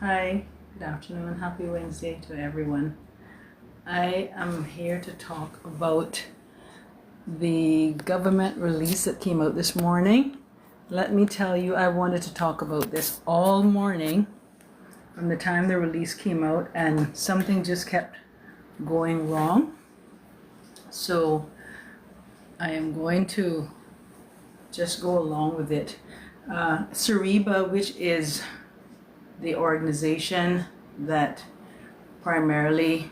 Hi, good afternoon, and happy Wednesday to everyone. I am here to talk about the government release that came out this morning. Let me tell you, I wanted to talk about this all morning from the time the release came out, and something just kept going wrong. So I am going to just go along with it. Sariba, which is the organization that primarily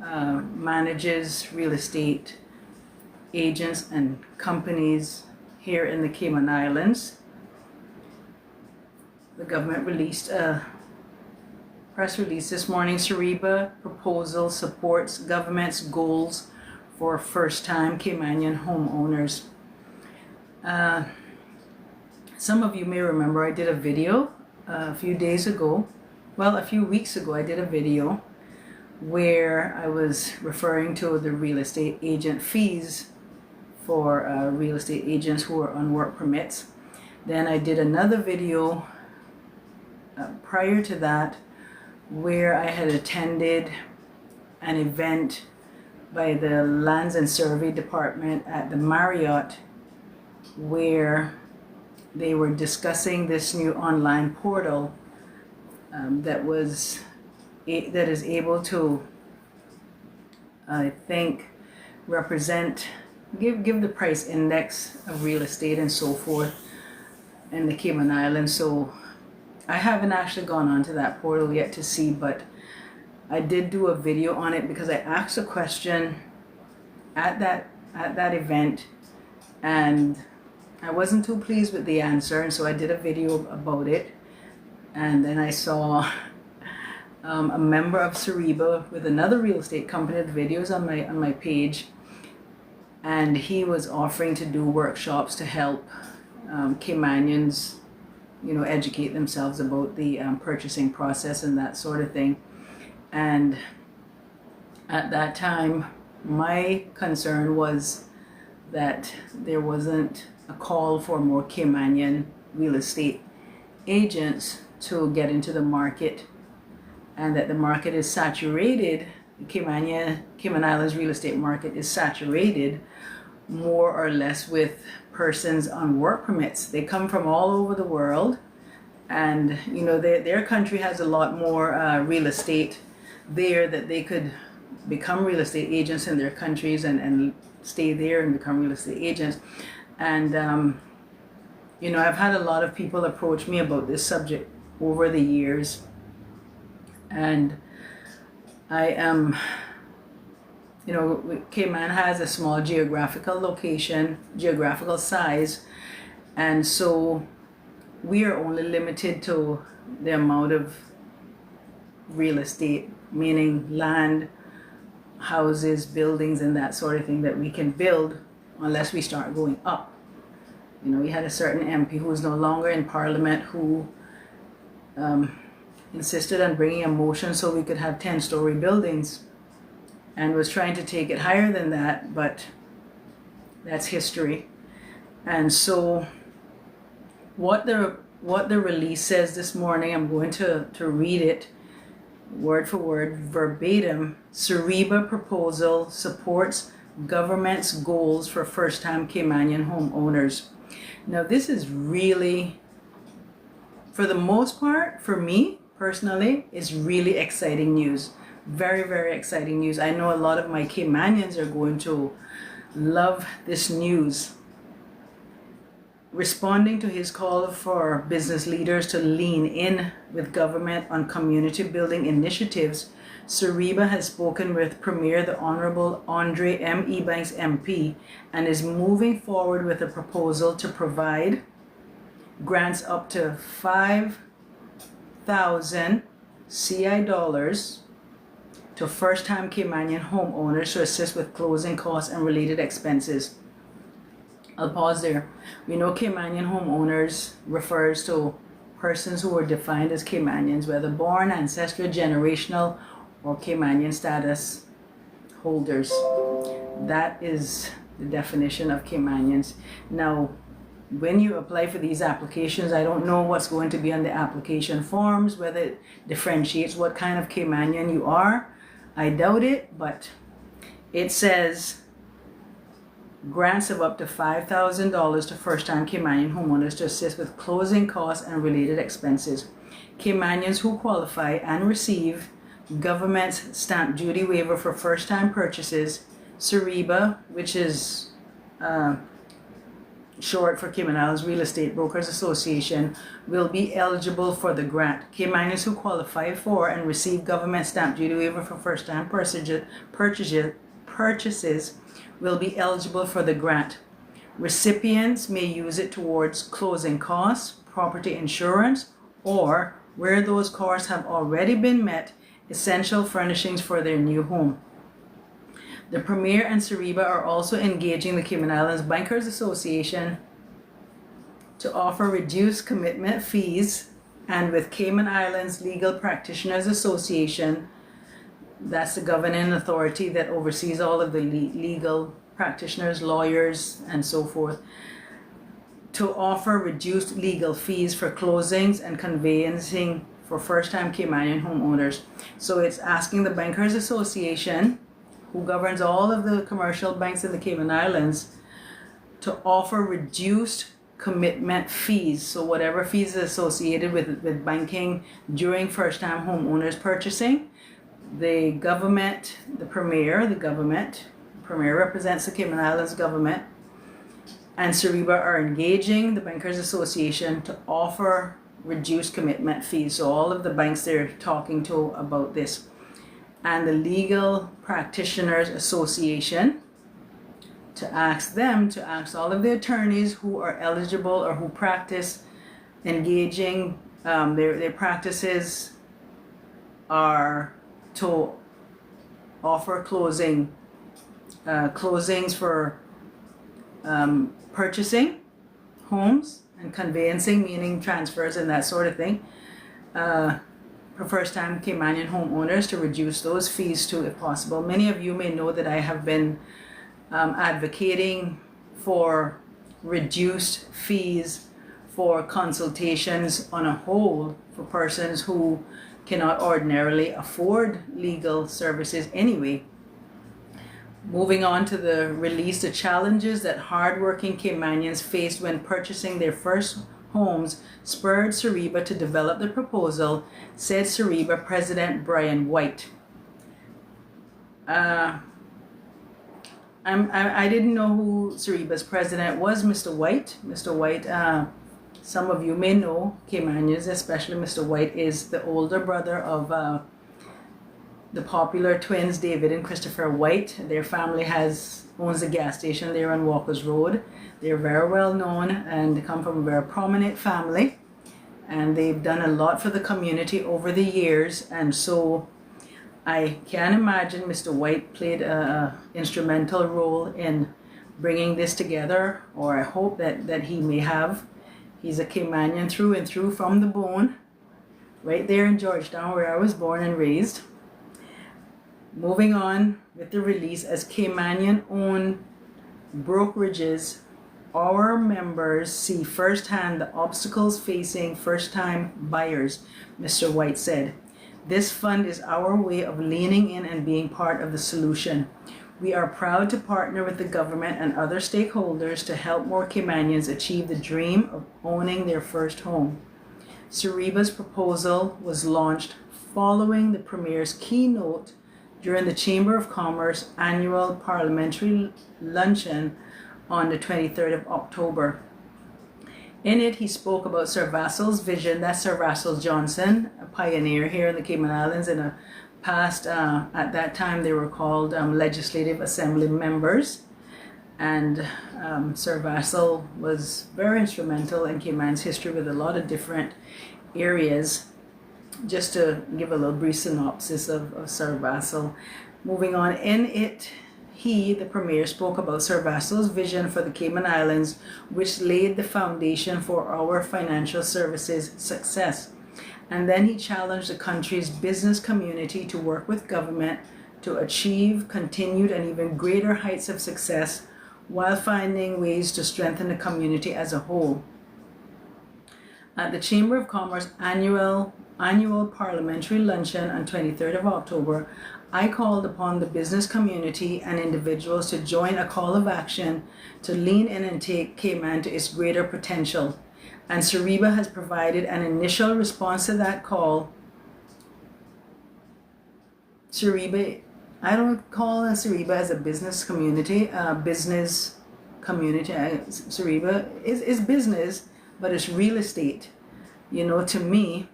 manages real estate agents and companies here in the Cayman Islands. The government released a press release this morning. Sariba proposal supports government's goals for first-time Caymanian homeowners. Some of you may remember I did a video a few weeks ago. I did a video where I was referring to the real estate agent fees for real estate agents who are on work permits. Then I did another video prior to that where I had attended an event by the Lands and Survey Department at the Marriott, where they were discussing this new online portal that is able to, I think, give the price index of real estate and so forth in the Cayman Islands. So I haven't actually gone onto that portal yet to see, but I did do a video on it because I asked a question at that event, and I wasn't too pleased with the answer, and so I did a video about it. And then I saw a member of Sariba with another real estate company. The videos on my page, and he was offering to do workshops to help Caymanians, educate themselves about the purchasing process and that sort of thing. And at that time, my concern was that there wasn't a call for more Caymanian real estate agents to get into the market, and that the market is saturated. The Cayman Islands real estate market is saturated more or less with persons on work permits. They come from all over the world, and their country has a lot more real estate there that they could become real estate agents in their countries and stay there and become real estate agents. And I've had a lot of people approach me about this subject over the years, and I am, Cayman has a small geographical size, and so we are only limited to the amount of real estate, meaning land, houses, buildings, and that sort of thing that we can build unless we start going up. We had a certain MP who is no longer in Parliament who insisted on bringing a motion so we could have 10-story buildings, and was trying to take it higher than that, but that's history. And so what the release says this morning, I'm going to read it word for word, verbatim. Sariba proposal supports government's goals for first-time Caymanian homeowners. Now, this is really, for the most part, for me personally, is really exciting news. Very, very exciting news. I know a lot of my Caymanians are going to love this news. Responding to his call for business leaders to lean in with government on community building initiatives, Sariba has spoken with Premier the Honorable Andre M. Ebanks MP and is moving forward with a proposal to provide grants up to 5,000 CI dollars to first-time Caymanian homeowners to assist with closing costs and related expenses. I'll pause there. We know Caymanian homeowners refers to persons who are defined as Caymanians, whether born, ancestral, generational, or Caymanian status holders. That is the definition of Caymanians. Now, when you apply for these applications, I don't know what's going to be on the application forms, whether it differentiates what kind of Caymanian you are. I doubt it, but it says grants of up to $5,000 to first-time Caymanian homeowners to assist with closing costs and related expenses. Caymanians who qualify and receive government's stamp duty waiver for first-time purchases, CEREBA, which is short for Cayman Islands Real Estate Brokers Association, will be eligible for the grant. Caymanians who qualify for and receive government stamp duty waiver for first-time purchases will be eligible for the grant. Recipients may use it towards closing costs, property insurance, or, where those costs have already been met, essential furnishings for their new home. The Premier and CEREBA are also engaging the Cayman Islands Bankers Association to offer reduced commitment fees, and with Cayman Islands Legal Practitioners Association, that's the governing authority that oversees all of the legal practitioners, lawyers, and so forth, to offer reduced legal fees for closings and conveyancing for first-time Caymanian homeowners. So it's asking the Bankers Association, who governs all of the commercial banks in the Cayman Islands, to offer reduced commitment fees. So whatever fees are associated with banking during first-time homeowners purchasing, the government, the Premier represents the Cayman Islands government, and CEREBA are engaging the Bankers Association to offer reduced commitment fees. So all of the banks they're talking to about this, and the Legal Practitioners Association, to ask all of the attorneys who are eligible or who practice engaging, their practices are to offer closings for purchasing homes and conveyancing, meaning transfers and that sort of thing, for first-time Caymanian homeowners, to reduce those fees too, if possible. Many of you may know that I have been advocating for reduced fees for consultations on a whole for persons who cannot ordinarily afford legal services anyway. Moving on to the release, the challenges that hardworking Caymanians faced when purchasing their first homes spurred CEREBA to develop the proposal, said CEREBA President Brian White. I didn't know who CEREBA's president was, Mr. White. Mr. White, some of you may know, Caymanians, especially Mr. White, is the older brother of the popular twins, David and Christopher White. Their family owns a gas station there on Walker's Road. They're very well known and they come from a very prominent family, and they've done a lot for the community over the years, and so I can imagine Mr. White played an instrumental role in bringing this together, or I hope that he may have. He's a Caymanian through and through, from the bone, right there in Georgetown where I was born and raised. Moving on with the release, as Caymanian-owned brokerages, our members see firsthand the obstacles facing first-time buyers, Mr. White said. This fund is our way of leaning in and being part of the solution. We are proud to partner with the government and other stakeholders to help more Caymanians achieve the dream of owning their first home. CEREBA's proposal was launched following the Premier's keynote during the Chamber of Commerce annual parliamentary luncheon on the 23rd of October. In it, he spoke about Sir Vassal's vision. That's Sir Vassal Johnson, a pioneer here in the Cayman Islands. In a past, at that time, they were called Legislative Assembly members. And Sir Vassal was very instrumental in Cayman's history with a lot of different areas. Just to give a little brief synopsis of Sir Vassal. Moving on, in it, the Premier, spoke about Sir Vassal's vision for the Cayman Islands, which laid the foundation for our financial services success. And then he challenged the country's business community to work with government to achieve continued and even greater heights of success while finding ways to strengthen the community as a whole. At the Chamber of Commerce annual parliamentary luncheon on 23rd of October, I called upon the business community and individuals to join a call of action to lean in and take Cayman to its greater potential. And Sariba has provided an initial response to that call. Sariba, I don't call Sariba as a business community. Sariba is business, but it's real estate, to me.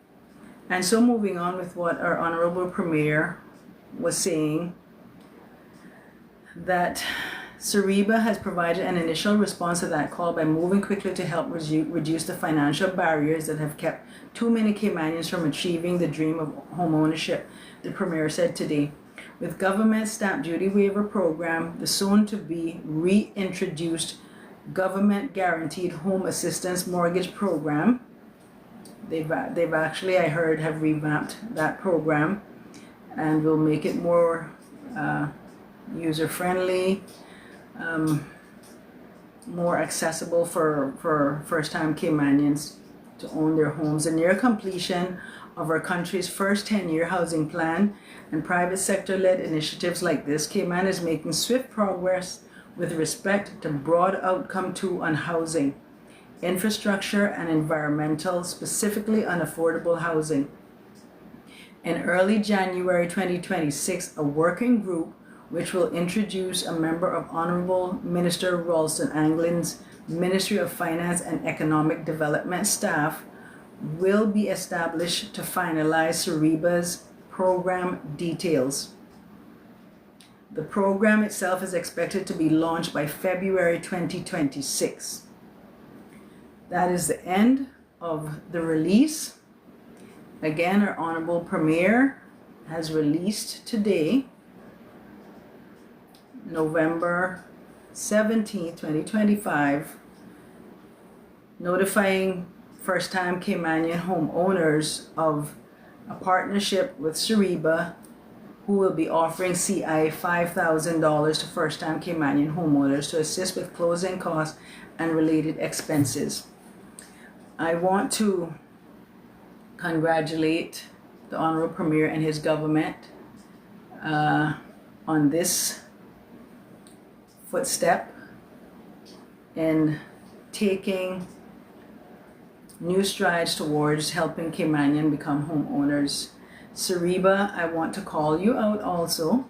And so moving on with what our Honorable Premier was saying, that Sariba has provided an initial response to that call by moving quickly to help reduce the financial barriers that have kept too many Caymanians from achieving the dream of homeownership, the Premier said today. With government stamp duty waiver program, the soon-to-be reintroduced government guaranteed home assistance mortgage program, they've actually, I heard, have revamped that program and will make it more user-friendly, more accessible for first-time Caymanians to own their homes. The near completion of our country's first 10-year housing plan and private sector-led initiatives like this, Cayman is making swift progress with respect to broad outcome 2 on housing, infrastructure and environmental, specifically on affordable housing. In early January 2026, a working group which will introduce a member of Honorable Minister Ralston Anglin's Ministry of Finance and Economic Development staff will be established to finalize Sariba's program details. The program itself is expected to be launched by February 2026. That is the end of the release. Again, our Honorable Premier has released today, November 17, 2025, notifying first-time Caymanian homeowners of a partnership with Sariba, who will be offering CI $5,000 to first-time Caymanian homeowners to assist with closing costs and related expenses. I want to congratulate the Honorable Premier and his government on this footstep in taking new strides towards helping Caymanian become homeowners. Sariba, I want to call you out also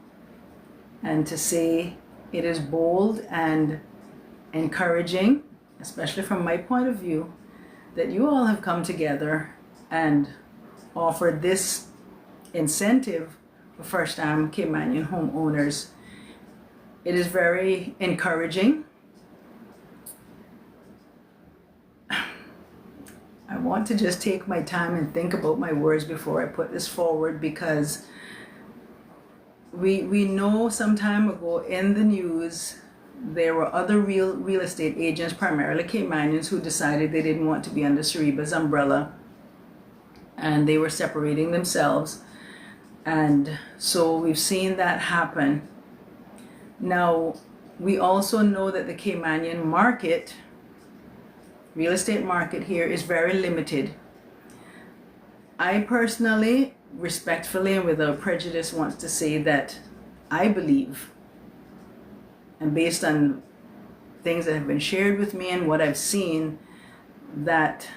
and to say it is bold and encouraging, especially from my point of view, that you all have come together and offered this incentive for first-time Caymanian homeowners. It is very encouraging. I want to just take my time and think about my words before I put this forward, because we know some time ago in the news there were other real estate agents, primarily Caymanians, who decided they didn't want to be under Sariba's umbrella and they were separating themselves. And so we've seen that happen. Now, we also know that the Caymanian market, real estate market here, is very limited. I personally, respectfully and without prejudice, want to say that I believe, and based on things that have been shared with me and what I've seen, that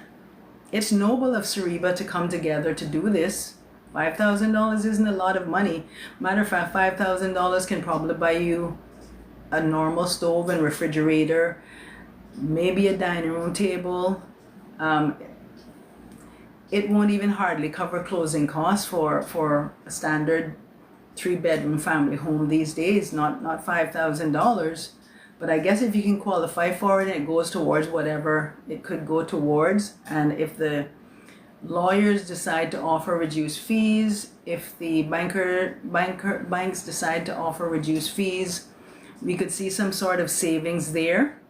it's noble of Sariba to come together to do this. $5,000 isn't a lot of money. Matter of fact, $5,000 can probably buy you a normal stove and refrigerator, maybe a dining room table. It won't even hardly cover closing costs for a standard 3-bedroom family home these days, not $5,000. But I guess if you can qualify for it, it goes towards whatever it could go towards. And if the lawyers decide to offer reduced fees, if the banks decide to offer reduced fees, we could see some sort of savings there.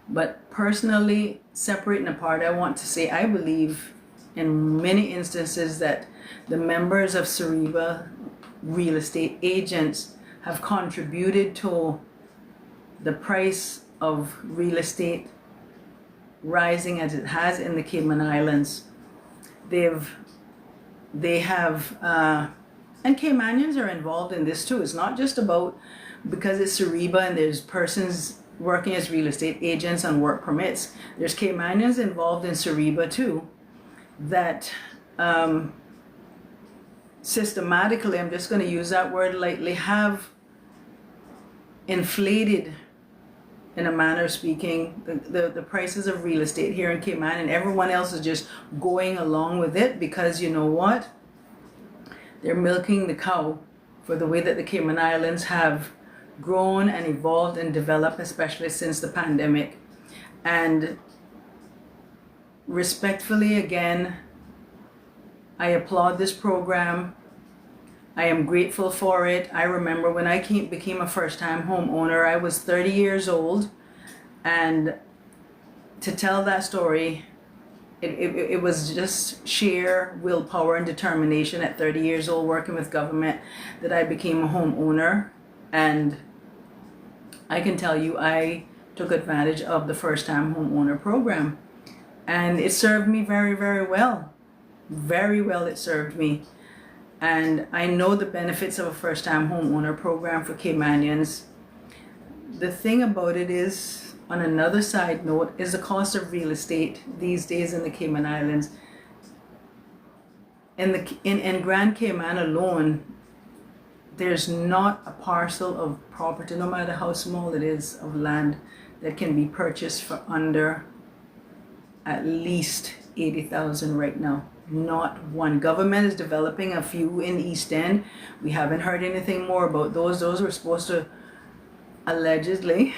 But personally, separate and apart, I want to say I believe in many instances that the members of Sariba real estate agents have contributed to the price of real estate rising as it has in the Cayman Islands, they have and Caymanians are involved in this too. It's not just about because it's Sariba and there's persons working as real estate agents on work permits. There's Caymanians involved in Sariba too that systematically, I'm just going to use that word lightly, have inflated, in a manner of speaking, the prices of real estate here in Cayman, and everyone else is just going along with it because you know what? They're milking the cow for the way that the Cayman Islands have grown and evolved and developed, especially since the pandemic. And respectfully, again, I applaud this program. I am grateful for it. I remember when I became a first-time homeowner, I was 30 years old, and to tell that story, it was just sheer willpower and determination at 30 years old working with government that I became a homeowner. And I can tell you I took advantage of the first-time homeowner program, and it served me very, very well. Very well it served me. And I know the benefits of a first-time homeowner program for Caymanians. The thing about it is, on another side note, is the cost of real estate these days in the Cayman Islands. In Grand Cayman alone, there's not a parcel of property, no matter how small it is, of land that can be purchased for under at least 80,000 right now. Not one. Government is developing a few in East End. We haven't heard anything more about those. Those were supposed to allegedly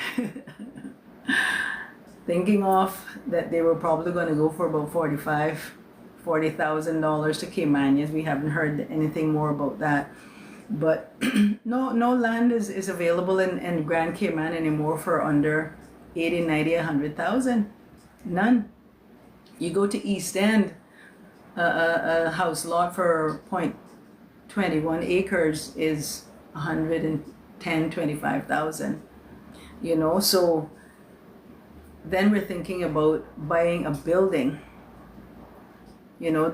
thinking off that they were probably going to go for about $40,000 to Caymanians. We haven't heard anything more about that. But no land is available in Grand Cayman anymore for under 80, 90, 100,000. None. You go to East End, a house lot for 0.21 acres is 110, 25,000. You know, so then we're thinking about buying a building. You know,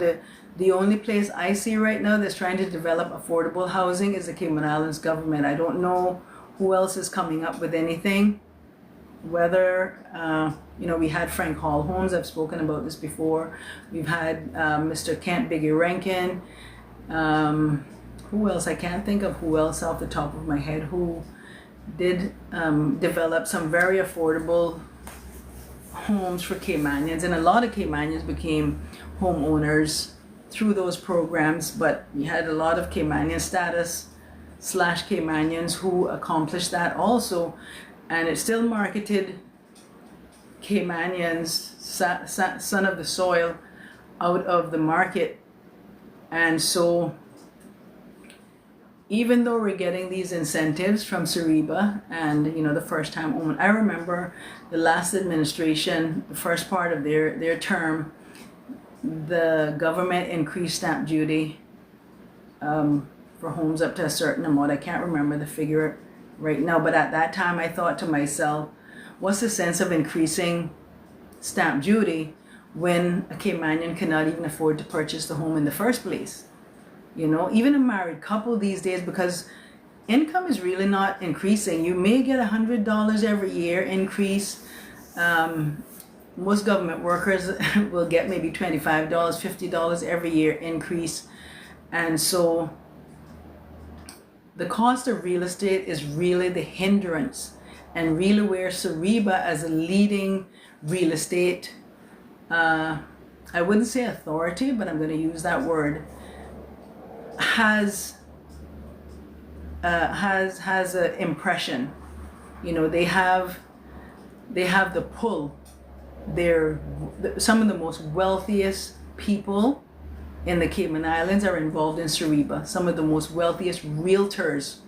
the only place I see right now that's trying to develop affordable housing is the Cayman Islands government. I don't know who else is coming up with anything. Whether, you know, we had Frank Hall Homes, I've spoken about this before. We've had Mr. Kent Biggie Rankin. Who else? I can't think of who else off the top of my head who did develop some very affordable homes for Caymanians. And a lot of Caymanians became homeowners through those programs, but we had a lot of Caymanian status / Caymanians who accomplished that also. And it still marketed Caymanians, son of the soil, out of the market. And so even though we're getting these incentives from Sariba and, you know, the first time home, I remember the last administration, the first part of their term, the government increased stamp duty for homes up to a certain amount. I can't remember the figure right now, but at that time I thought to myself, what's the sense of increasing stamp duty when a Caymanian cannot even afford to purchase the home in the first place? You know, even a married couple these days, because income is really not increasing. You may get $100 every year increase. Most government workers will get maybe $25, $50 every year increase. And so the cost of real estate is really the hindrance, and really where Sariba, as a leading real estate, I wouldn't say authority, but I'm going to use that word, has an impression. You know, they have the pull. They're some of the most wealthiest people in the Cayman Islands are involved in Sariba. Some of the most wealthiest realtors.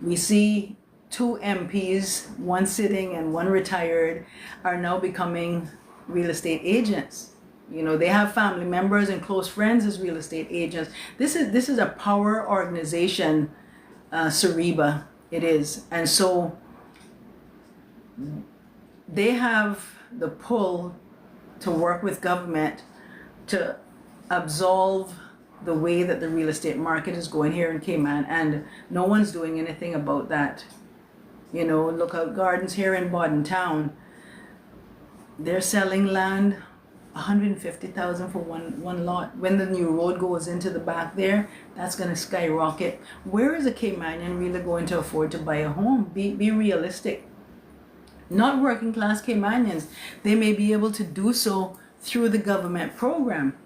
We see 2 MPs, one sitting and one retired, are now becoming real estate agents. You know, they have family members and close friends as real estate agents. This is a power organization, Sariba. It is. And so they have the pull to work with government to absolve the way that the real estate market is going here in Cayman, and no one's doing anything about that. You know, Lookout Gardens here in Bodden Town, they're selling land $150,000 for one lot. When the new road goes into the back there, that's going to skyrocket. Where is a Caymanian really going to afford to buy a home? Be realistic. Not working class Caymanians. They may be able to do so through the government program.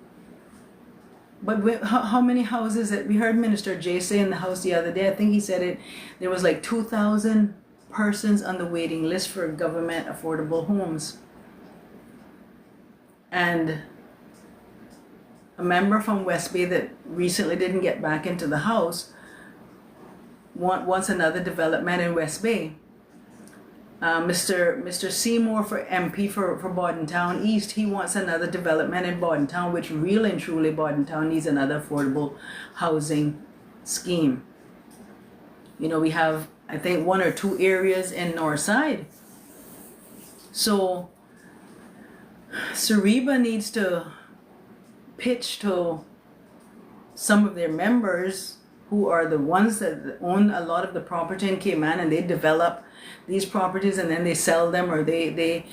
But how many houses that we heard Minister Jay say in the House the other day? I think he said it. There was like 2,000 persons on the waiting list for government affordable homes. And a member from West Bay that recently didn't get back into the House wants another development in West Bay. Mr. Seymour for MP for Bodden Town East, he wants another development in Bodden Town, which really and truly Bodden Town needs another affordable housing scheme. You know, we have, I think, 1 or 2 areas in Northside. So Sariba needs to pitch to some of their members who are the ones that own a lot of the property in Cayman, and they develop these properties and then they sell them, or they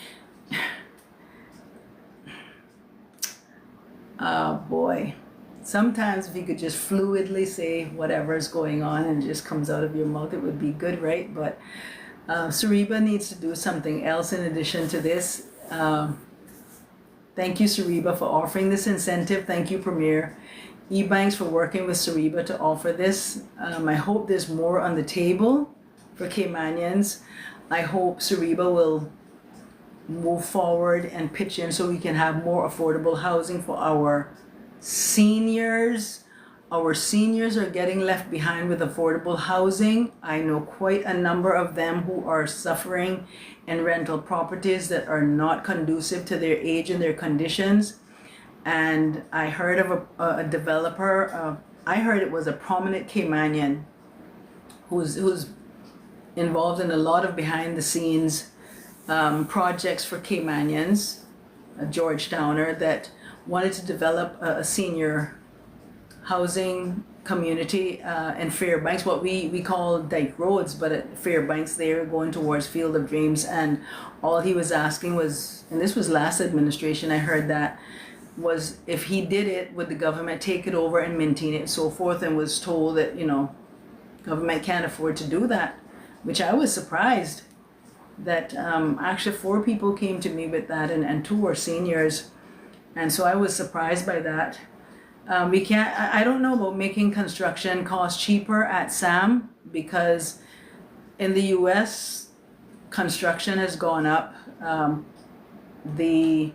oh boy, sometimes if you could just fluidly say whatever is going on and it just comes out of your mouth, it would be good, right? But Sariba needs to do something else in addition to this. Thank you, Sariba, for offering this incentive. Thank you, Premier eBanks, for working with Sariba to offer this. I hope there's more on the table for Caymanians. I hope Sariba will move forward and pitch in so we can have more affordable housing for our seniors. Our seniors are getting left behind with affordable housing. I know quite a number of them who are suffering in rental properties that are not conducive to their age and their conditions. And I heard of a developer, I heard it was a prominent Caymanian who's involved in a lot of behind the scenes projects for Caymanians, a Georgetowner, that wanted to develop a senior housing community in Fairbanks, what we call Dyke Roads, but at Fairbanks they're going towards Field of Dreams. And all he was asking was, and this was last administration, I heard that, was if he did it, would the government take it over and maintain it and so forth, and was told that, you know, government can't afford to do that, which I was surprised that actually 4 people came to me with that, and 2 were seniors, and so I was surprised by that. We can't, I don't know about making construction cost cheaper at SAM, because in the US construction has gone up. The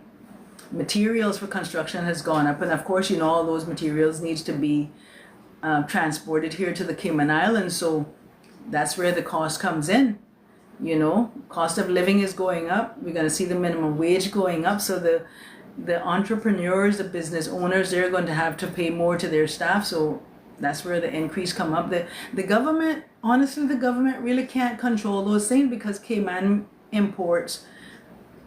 materials for construction has gone up, and of course, you know, all those materials needs to be transported here to the Cayman Islands, so that's where the cost comes in. You know, cost of living is going up. We're going to see the minimum wage going up, so the entrepreneurs, the business owners, they're going to have to pay more to their staff, so that's where the increase come up. The government, honestly, the government really can't control those things, because Cayman imports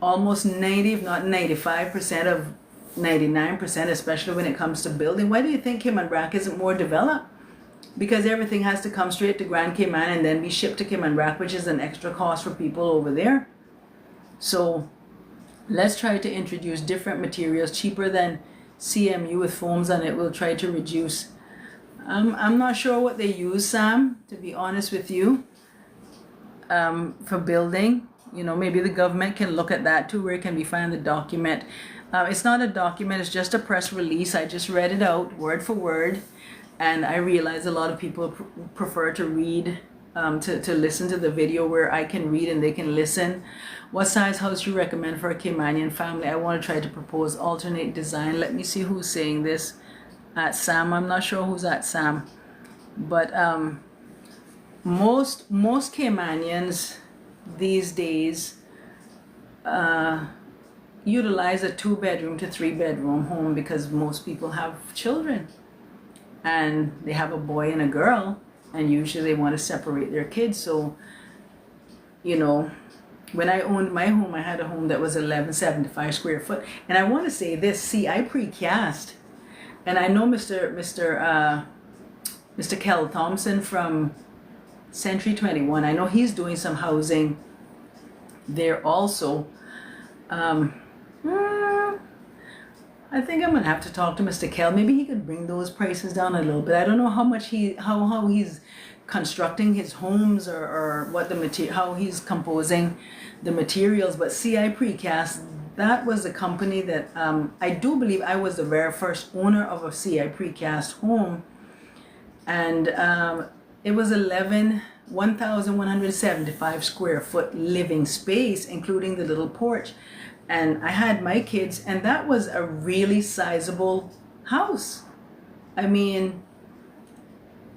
almost 90, if not 95% of 99%, especially when it comes to building. Why do you think Cayman Brac isn't more developed? Because everything has to come straight to Grand Cayman and then be shipped to Cayman Brac, which is an extra cost for people over there. So let's try to introduce different materials cheaper than CMU with foams on it. We'll try to reduce. I'm not sure what they use, Sam, to be honest with you, for building. You know, maybe the government can look at that too. Where can we find the document? It's not a document, it's just a press release. I just read it out word for word, and I realize a lot of people prefer to read, to listen to the video where I can read and they can listen. What size house do you recommend for a Caymanian family? I want to try to propose alternate design. Let me see who's saying this at SAM. I'm not sure who's at SAM, but most Caymanians these days utilize a 2-bedroom to 3-bedroom home, because most people have children and they have a boy and a girl, and usually they want to separate their kids. So, you know, When I owned my home, I had a home that was 1175 square foot. And I want to say this, see, I precast. And I know Mr. Kel Thompson from Century 21. I know he's doing some housing there also. I think I'm gonna have to talk to Mr. Kel. Maybe he could bring those prices down a little bit. I don't know how much how he's constructing his homes, or what how he's composing the materials. But CI Precast, that was a company that I do believe I was the very first owner of a CI Precast home, and it was 1,175 square foot living space, including the little porch. And I had my kids, and that was a really sizable house. I mean,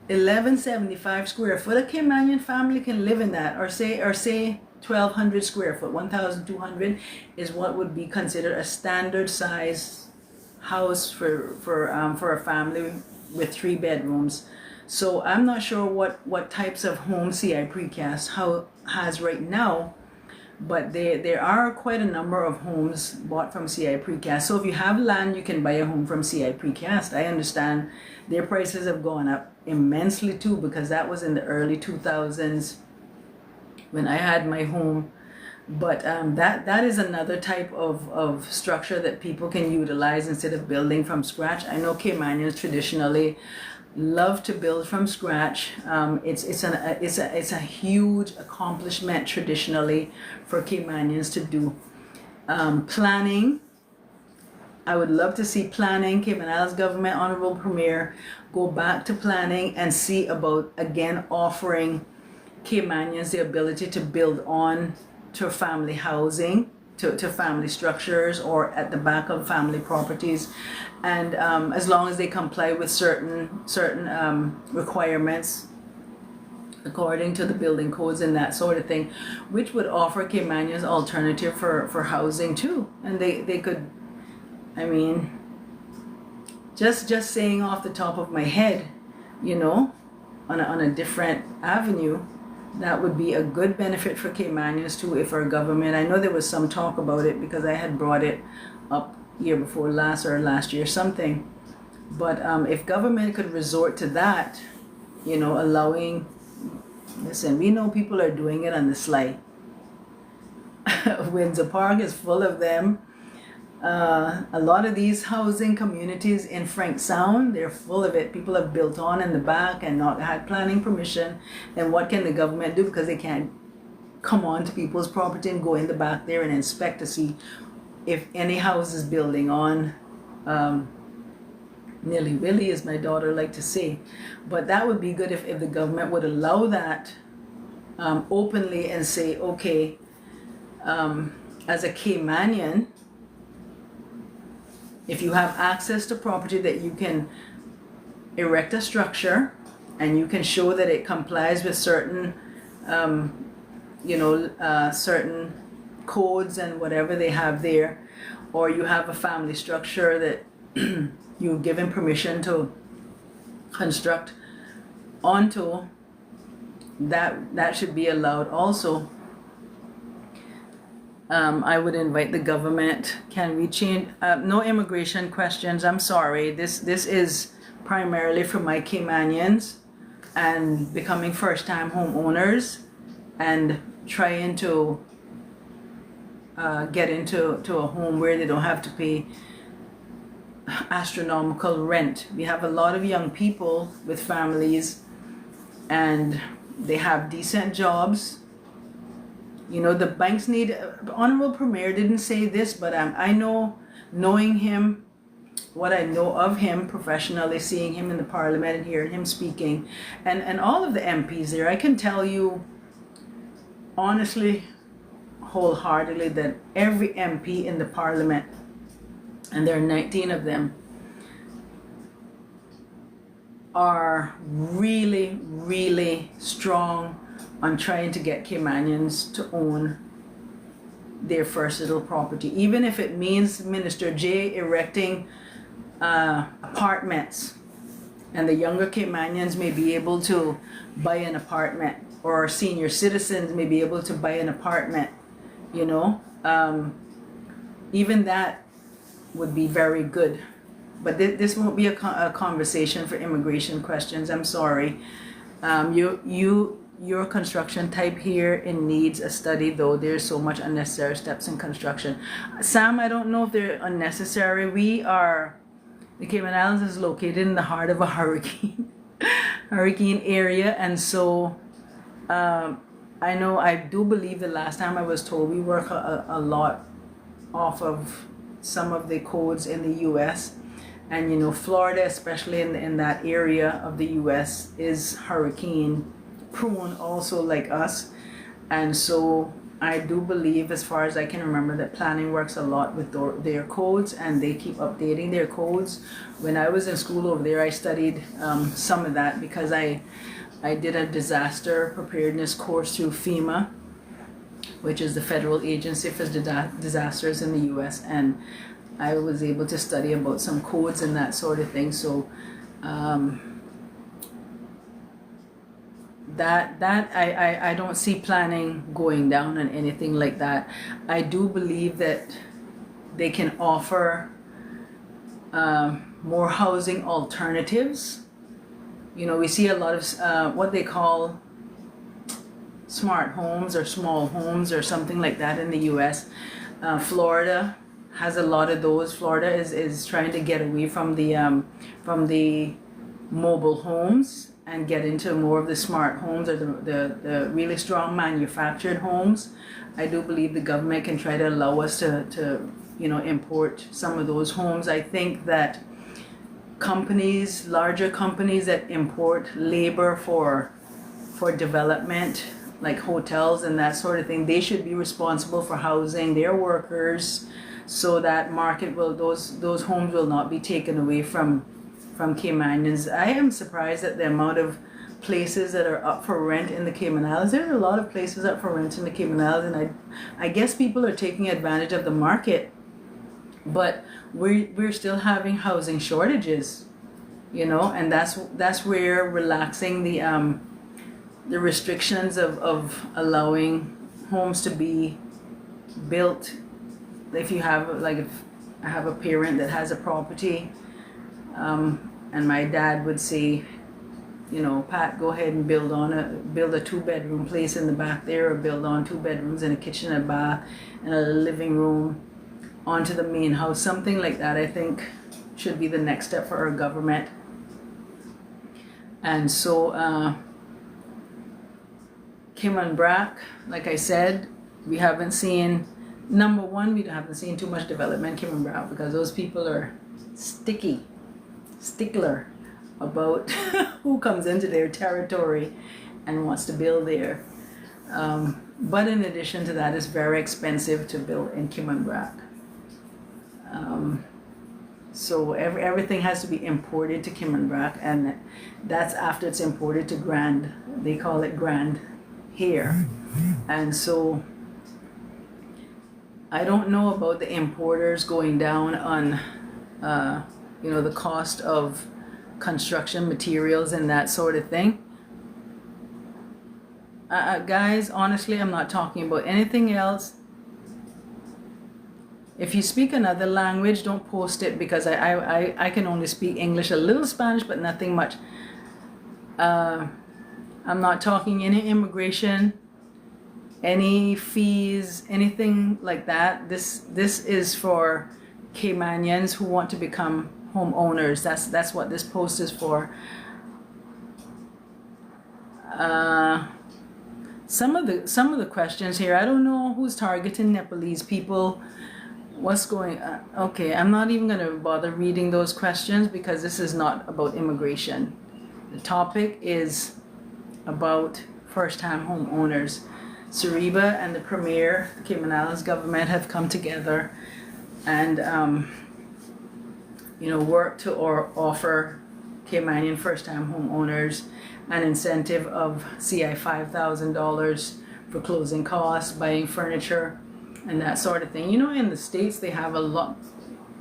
1175 square foot. A Caymanian family can live in that, or say 1,200 square foot. 1,200 is what would be considered a standard size house for a family with 3 bedrooms. So I'm not sure what types of homes CI Precast has right now, but there are quite a number of homes bought from CI Precast. So if you have land, you can buy a home from CI Precast. I understand their prices have gone up immensely too, because that was in the early 2000s when I had my home. But that is another type of structure that people can utilize instead of building from scratch. I know Caymanians traditionally love to build from scratch. It's a huge accomplishment traditionally for Caymanians to do. Planning. I would love to see planning, Cayman Islands Government, Honorable Premier, go back to planning and see about again offering Caymanians the ability to build on to family housing, to family structures, or at the back of family properties, and as long as they comply with certain requirements according to the building codes and that sort of thing, which would offer Caymanians alternative for housing too. And they could, I mean, just saying off the top of my head, on a different avenue, that would be a good benefit for Caymanians too if our government, I know there was some talk about it because I had brought it up year before last or last year something, but if government could resort to that, allowing, listen, we know people are doing it on the sly. Windsor Park is full of them. A lot of these housing communities in Frank Sound, they're full of it. People have built on in the back and not had planning permission. And what can the government do? Because they can't come on to people's property and go in the back there and inspect to see if any house is building on nilly-willy, as my daughter liked to say. But that would be good if the government would allow that openly and say, okay, as a Caymanian, if you have access to property that you can erect a structure and you can show that it complies with certain, certain codes and whatever they have there, or you have a family structure that you've given permission to construct onto, that should be allowed also. I would invite the government. Can we change? No immigration questions. I'm sorry. This is primarily for my Caymanians and becoming first-time homeowners and trying to get into a home where they don't have to pay astronomical rent. We have a lot of young people with families and they have decent jobs. The banks need, Honorable Premier didn't say this, but I know, knowing him, what I know of him professionally, seeing him in the parliament and hearing him speaking, and all of the MPs there, I can tell you honestly, wholeheartedly, that every MP in the parliament, and there are 19 of them, are really, really strong on trying to get Caymanians to own their first little property, even if it means Minister J erecting apartments, and the younger Caymanians may be able to buy an apartment, or senior citizens may be able to buy an apartment you know. Even that would be very good. But this won't be a conversation for immigration questions. I'm sorry. Your construction type here, it needs a study, though. There's so much unnecessary steps in construction. Sam, I don't know if they're unnecessary. The Cayman Islands is located in the heart of a hurricane area, and so I do believe the last time I was told we work a lot off of some of the codes in the U.S. And Florida, especially in that area of the U.S., is hurricane prone also, like us. And so I do believe, as far as I can remember, that planning works a lot with their codes, and they keep updating their codes. When I was in school over there, I studied some of that because I did a disaster preparedness course through FEMA, which is the federal agency for disasters in the U.S., and I was able to study about some codes and that sort of thing. So I don't see planning going down and anything like that. I do believe that they can offer more housing alternatives. We see a lot of what they call smart homes or small homes or something like that in the U.S. Florida has a lot of those. Florida is trying to get away from the mobile homes and get into more of the smart homes, or the really strong manufactured homes. I do believe the government can try to allow us to import some of those homes. I think that larger companies that import labor for development, like hotels and that sort of thing, they should be responsible for housing their workers, so that those homes will not be taken away from Caymanians. I am surprised at the amount of places that are up for rent in the Cayman Islands. There are a lot of places up for rent in the Cayman Islands, and I guess people are taking advantage of the market, but we're still having housing shortages, and that's where relaxing the restrictions of allowing homes to be built. If I have a parent that has a property, and my dad would say, Pat, go ahead and build a 2-bedroom place in the back there, or build on 2 bedrooms and a kitchen and a bath and a living room onto the main house. Something like that, I think, should be the next step for our government. And so Cayman Brac, like I said, we haven't seen too much development in Cayman Brac because those people are stickler about who comes into their territory and wants to build there. But in addition to that, it's very expensive to build in Cayman Brac. So everything has to be imported to Cayman Brac, and that's after it's imported to Grand. They call it Grand here. And so I don't know about the importers going down on the cost of construction materials and that sort of thing. Guys, honestly, I'm not talking about anything else. If you speak another language, don't post it, because I can only speak English, a little Spanish, but nothing much. I'm not talking any immigration, any fees, anything like that. This is for Caymanians who want to become homeowners. That's what this post is for. Some of the questions here, I don't know who's targeting Nepalese people. What's going on? Okay, I'm not even going to bother reading those questions because this is not about immigration. The topic is about first-time homeowners. Sariba and the Premier, the Cayman Islands government, have come together and work to offer Caymanian first-time homeowners an incentive of CI $5,000 for closing costs, buying furniture, and that sort of thing. In the States they have a lot.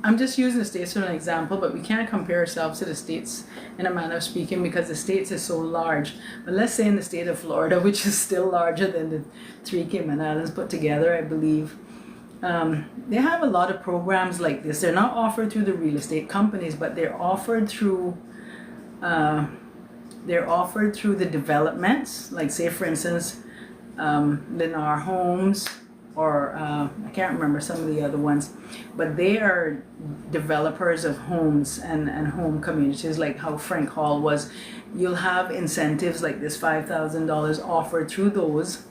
I'm just using the States for an example, but we can't compare ourselves to the States in a manner of speaking because the States is so large. But let's say in the state of Florida, which is still larger than the three Cayman Islands put together, I believe, they have a lot of programs like this. They're not offered through the real estate companies, but they're offered through the developments. Like say, for instance, Lennar Homes, or I can't remember some of the other ones, but they are developers of homes and home communities, like how Frank Hall was. You'll have incentives like this $5,000 offered through those,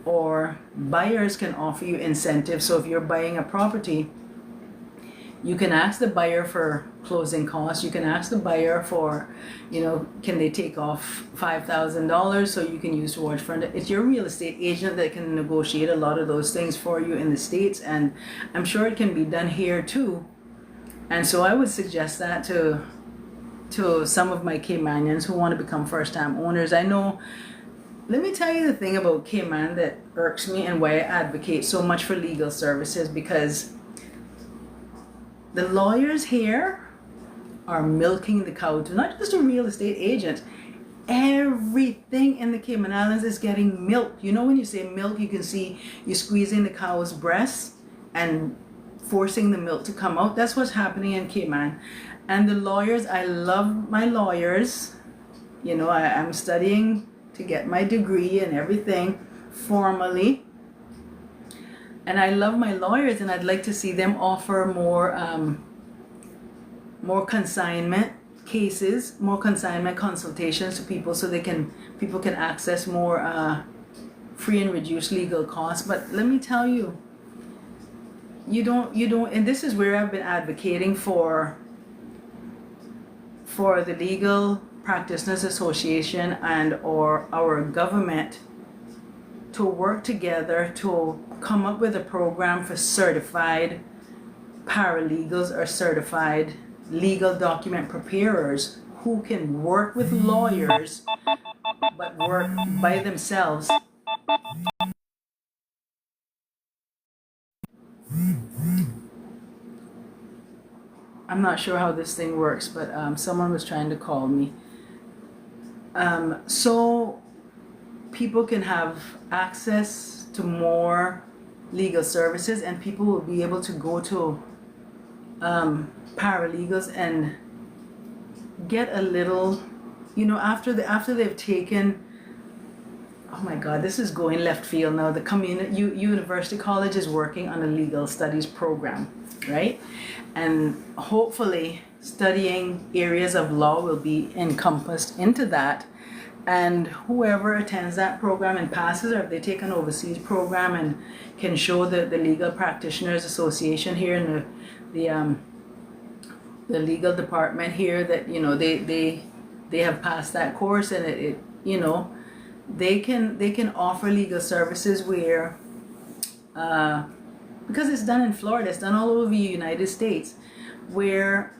or buyers can offer you incentives. So if you're buying a property, you can ask the buyer for closing costs. You can ask the buyer for, can they take off $5,000 so you can use towards front. It's your real estate agent that can negotiate a lot of those things for you in the States, and I'm sure it can be done here too. And so I would suggest that to some of my Caymanians who want to become first-time owners. I know. Let me tell you the thing about Cayman that irks me and why I advocate so much for legal services, because the lawyers here are milking the cow too. Not just a real estate agent. Everything in the Cayman Islands is getting milked. You know, when you say milk, you can see you squeezing the cow's breast and forcing the milk to come out. That's what's happening in Cayman. And the lawyers, I love my lawyers. I'm studying to get my degree and everything formally. And I love my lawyers, and I'd like to see them offer more consignment cases, more consignment consultations to people, so people can access more free and reduced legal costs. But let me tell you, you don't, and this is where I've been advocating for the Legal Practitioners Association and or our government to work together to come up with a program for certified paralegals or certified legal document preparers who can work with lawyers but work by themselves. I'm not sure how this thing works, but someone was trying to call me. So people can have access to more legal services, and people will be able to go to paralegals and get a little, after they've taken. Oh my God, this is going left field now. The University College is working on a legal studies program, right? And hopefully studying areas of law will be encompassed into that. And whoever attends that program and passes, or if they take an overseas program and can show the Legal Practitioners Association here in the legal department here that they have passed that course, and they can offer legal services where because it's done in Florida, it's done all over the United States, where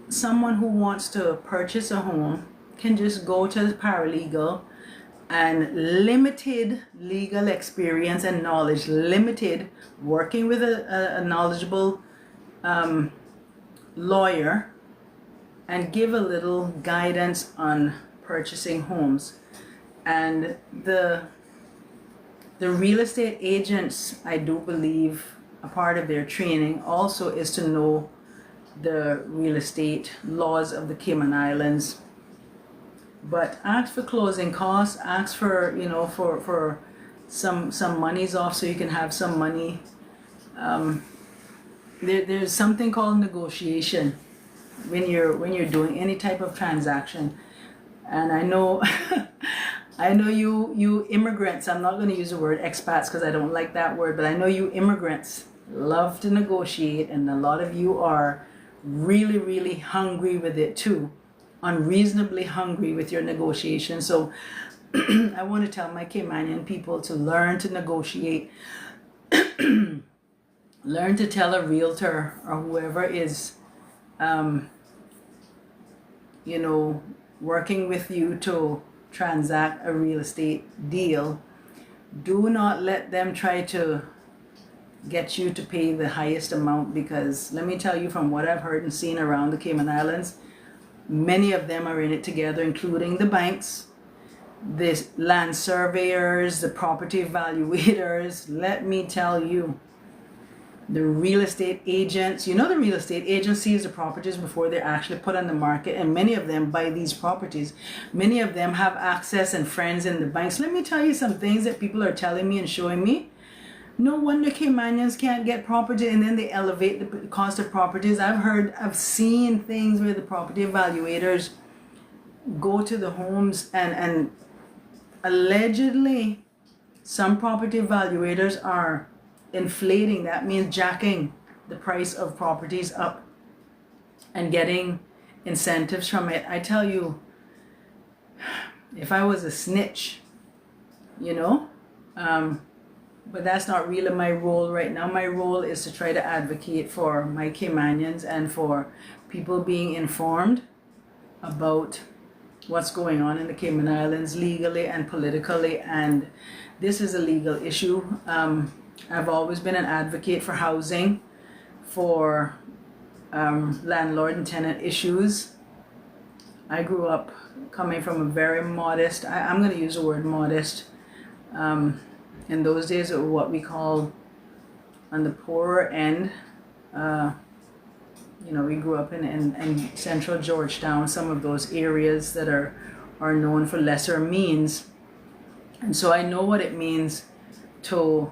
someone who wants to purchase a home can just go to the paralegal, and limited legal experience and knowledge, limited working with a knowledgeable lawyer, and give a little guidance on purchasing homes. And the real estate agents, I do believe, a part of their training also is to know the real estate laws of the Cayman Islands. But ask for closing costs, ask for for some monies off so you can have some money. There's something called negotiation when you're doing any type of transaction. And I know I know you immigrants, I'm not going to use the word expats because I don't like that word, but I know you immigrants love to negotiate, and a lot of you are really, really hungry with it too, unreasonably hungry with your negotiation. So I want to tell my Caymanian people to learn to negotiate, learn to tell a realtor or whoever is working with you to transact a real estate deal. Do not let them try to get you to pay the highest amount, because let me tell you, from what I've heard and seen around the Cayman Islands, many of them are in it together, including the banks, the land surveyors, the property evaluators. Let me tell you, the real estate agents, the real estate agents sees the properties before they're actually put on the market, and many of them buy these properties. Many of them have access and friends in the banks. Let me tell you some things that people are telling me and showing me. No wonder Caymanians can't get property, and then they elevate the cost of properties. I've seen things where the property evaluators go to the homes, and allegedly some property evaluators are inflating, that means jacking the price of properties up and getting incentives from it. I tell you, if I was a snitch, but that's not really my role right now. My role is to try to advocate for my Caymanians and for people being informed about what's going on in the Cayman Islands legally and politically, and this is a legal issue. I've always been an advocate for housing, for landlord and tenant issues. I grew up coming from a very modest, I'm going to use the word modest, in those days it was what we call on the poorer end. We grew up in central Georgetown, some of those areas that are known for lesser means. And so I know what it means to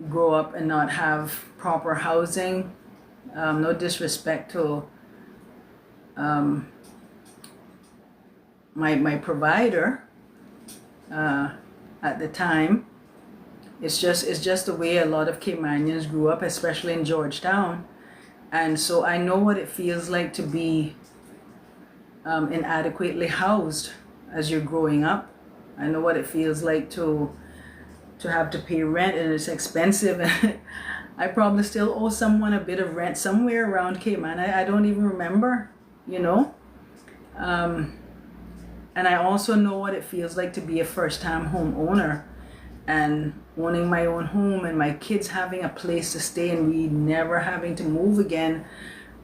grow up and not have proper housing. No disrespect to my provider at the time. It's just the way a lot of Caymanians grew up, especially in Georgetown. And so I know what it feels like to be inadequately housed as you're growing up. I know what it feels like to have to pay rent, and it's expensive. I probably still owe someone a bit of rent somewhere around Cayman. I don't even remember, And I also know what it feels like to be a first-time homeowner and owning my own home, and my kids having a place to stay and we never having to move again.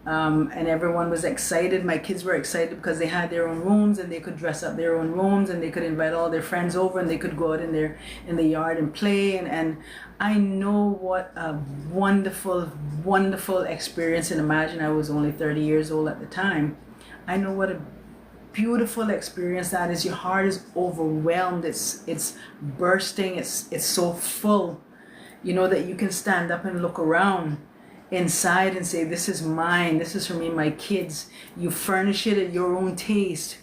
And everyone was excited. My kids were excited because they had their own rooms and they could dress up their own rooms and they could invite all their friends over and they could go out in the yard and play. And I know what a wonderful, wonderful experience. And imagine I was only 30 years old at the time. I know what a beautiful experience that is. Your heart is overwhelmed. It's bursting. It's so full, that you can stand up and look around inside and say, this is mine, this is for me and my kids. You furnish it at your own taste,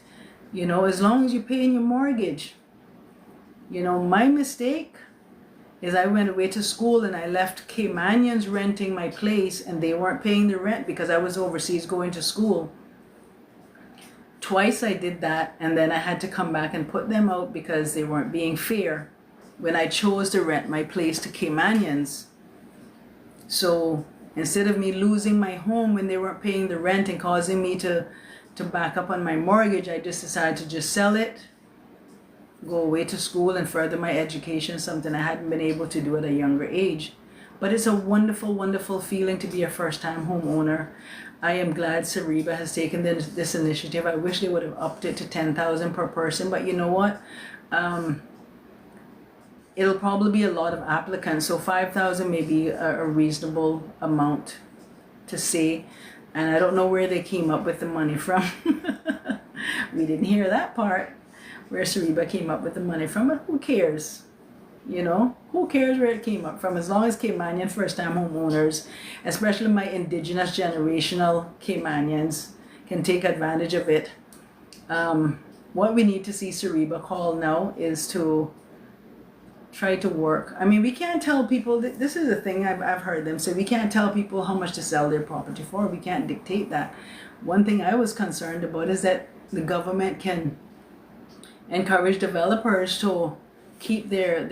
as long as you're paying your mortgage. My mistake is I went away to school and I left Caymanians renting my place and they weren't paying the rent because I was overseas going to school. Twice I did that, and then I had to come back and put them out because they weren't being fair when I chose to rent my place to Caymanians. So instead of me losing my home when they weren't paying the rent and causing me to back up on my mortgage, I just decided to just sell it, go away to school and further my education, something I hadn't been able to do at a younger age. But it's a wonderful, wonderful feeling to be a first-time homeowner. I am glad Sariba has taken this initiative. I wish they would have upped it to $10,000 per person, but you know what? It'll probably be a lot of applicants, so $5,000 may be a reasonable amount to say. And I don't know where they came up with the money from. We didn't hear that part, where Sariba came up with the money from, but who cares? Who cares where it came up from? As long as Caymanian first-time homeowners, especially my indigenous generational Caymanians, can take advantage of it. What we need to see Sariba call now is to try to work. I mean, we can't tell people, this is the thing I've heard them say, we can't tell people how much to sell their property for. We can't dictate that. One thing I was concerned about is that the government can encourage developers to keep their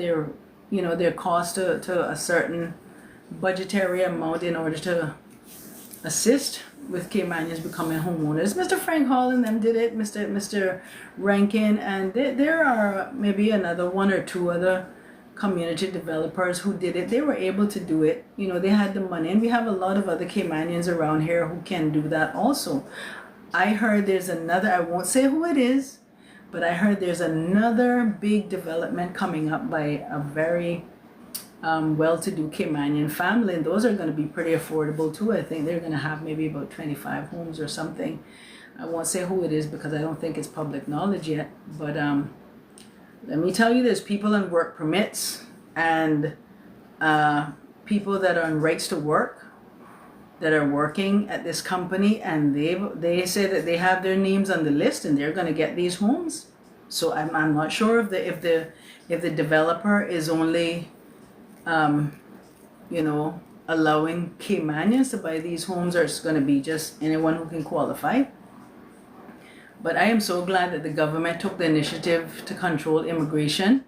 cost to a certain budgetary amount in order to assist with Caymanians becoming homeowners. Mr. Frank Hall and them did it, Mr. Rankin, and there are maybe another one or two other community developers who did it. They were able to do it. You know, they had the money, and we have a lot of other Caymanians around here who can do that also. I heard there's another, I won't say who it is, but I heard there's another big development coming up by a very well-to-do Caymanian family, and those are going to be pretty affordable too. I think they're going to have maybe about 25 homes or something. I won't say who it is because I don't think it's public knowledge yet, but let me tell you, there's people on work permits and people that are on rights to work that are working at this company, and they say that they have their names on the list and they're going to get these homes. So I'm not sure if the developer is only you know, allowing Caymanians to buy these homes, or it's going to be just anyone who can qualify. But I am so glad that the government took the initiative to control immigration.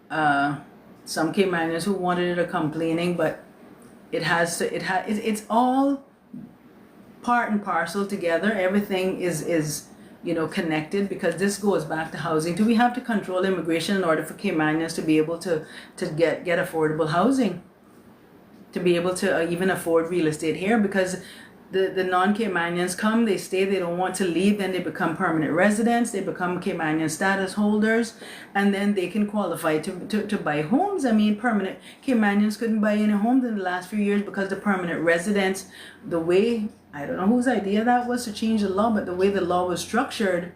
Some Caymanians who wanted it are complaining, but it's all part and parcel together. Everything is you know, connected, because this goes back to housing. Do we have to control immigration in order for Caymanians to be able to get affordable housing, to be able to even afford real estate here? Because the non-Caymanians come, they stay, they don't want to leave, then they become permanent residents, they become Caymanian status holders, and then they can qualify to buy homes. I mean, permanent Caymanians couldn't buy any homes in the last few years because the permanent residents, the way, I don't know whose idea that was to change the law, but the way the law was structured,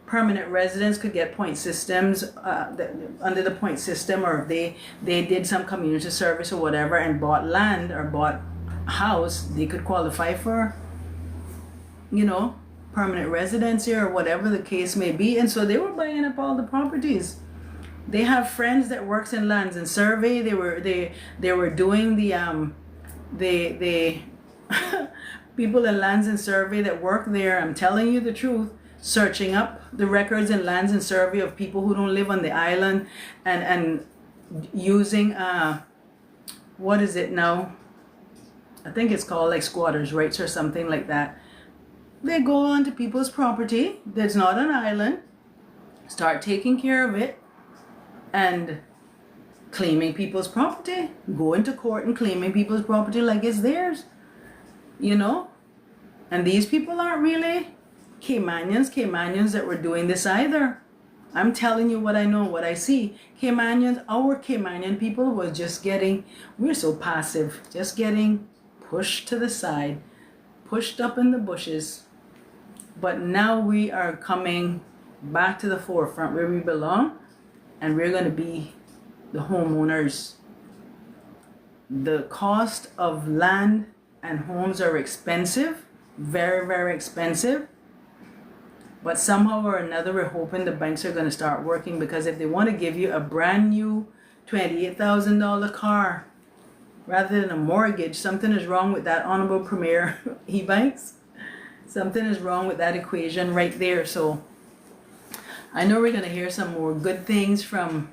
permanent residents could get point systems under the point system, or if they did some community service or whatever and bought land or bought house, they could qualify for, you know, permanent residency or whatever the case may be. And so they were buying up all the properties. They have friends that works in lands and survey. They were doing the people in lands and survey that work there, I'm telling you the truth, searching up the records in lands and survey of people who don't live on the island, and using what is it now? I think it's called like squatters' rights or something like that. They go onto people's property that's not an island, start taking care of it, and claiming people's property, go into court and claiming people's property like it's theirs, you know? And these people aren't really Caymanians that were doing this either. I'm telling you what I know, what I see. Our Caymanian people was just getting, we're so passive, just getting pushed to the side, pushed up in the bushes. But now we are coming back to the forefront where we belong, and we're going to be the homeowners. The cost of land and homes are expensive, very, very expensive. But somehow or another, we're hoping the banks are going to start working, because if they want to give you a brand new $28,000 car rather than a mortgage, something is wrong with that, Honorable Premier E-Banks. Something is wrong with that equation right there. So I know we're going to hear some more good things from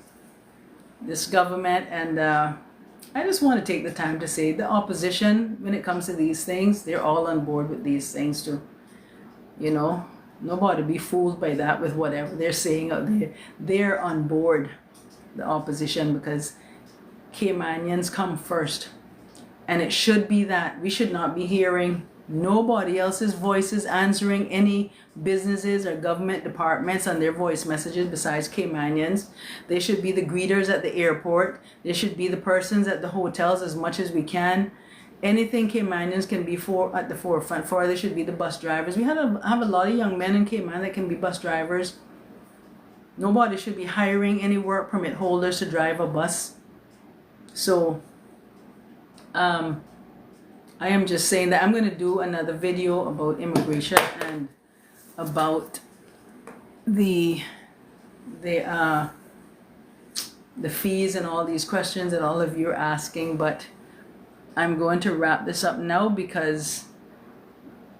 this government, and I just want to take the time to say the opposition, when it comes to these things, they're all on board with these things too. You know, nobody be fooled by that with whatever they're saying out there. They're on board, the opposition, because Caymanians come first. And it should be that. We should not be hearing nobody else's voices answering any businesses or government departments on their voice messages besides Caymanians. They should be the greeters at the airport. They should be the persons at the hotels as much as we can. Anything Caymanians can be at the forefront for, they should be the bus drivers. We have a lot of young men in Cayman that can be bus drivers. Nobody should be hiring any work permit holders to drive a bus. So I am just saying that I'm going to do another video about immigration and about the fees and all these questions that all of you are asking. But I'm going to wrap this up now, because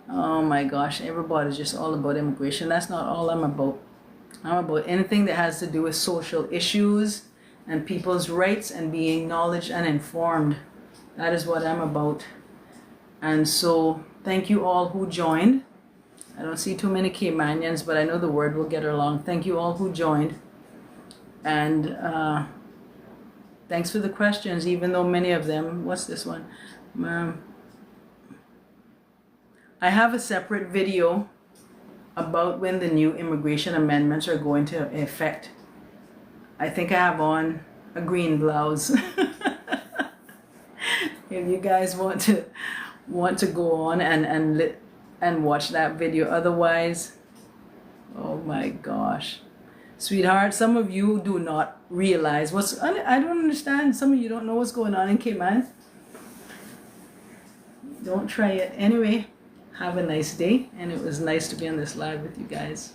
oh my gosh, everybody's just all about immigration. That's not all I'm about. I'm about anything that has to do with social issues and people's rights and being knowledge and informed. That is what I'm about. And so thank you all who joined. I don't see too many Caymanians, but I know the word will get along. Thank you all who joined. And thanks for the questions, even though many of them, what's this one? I have a separate video about when the new immigration amendments are going to effect. I think I have on a green blouse. If you guys want to go on and watch that video. Otherwise, oh my gosh, sweetheart, some of you do not realize I don't understand. Some of you don't know what's going on in Cayman. Don't try it. Anyway, have a nice day, and it was nice to be on this live with you guys.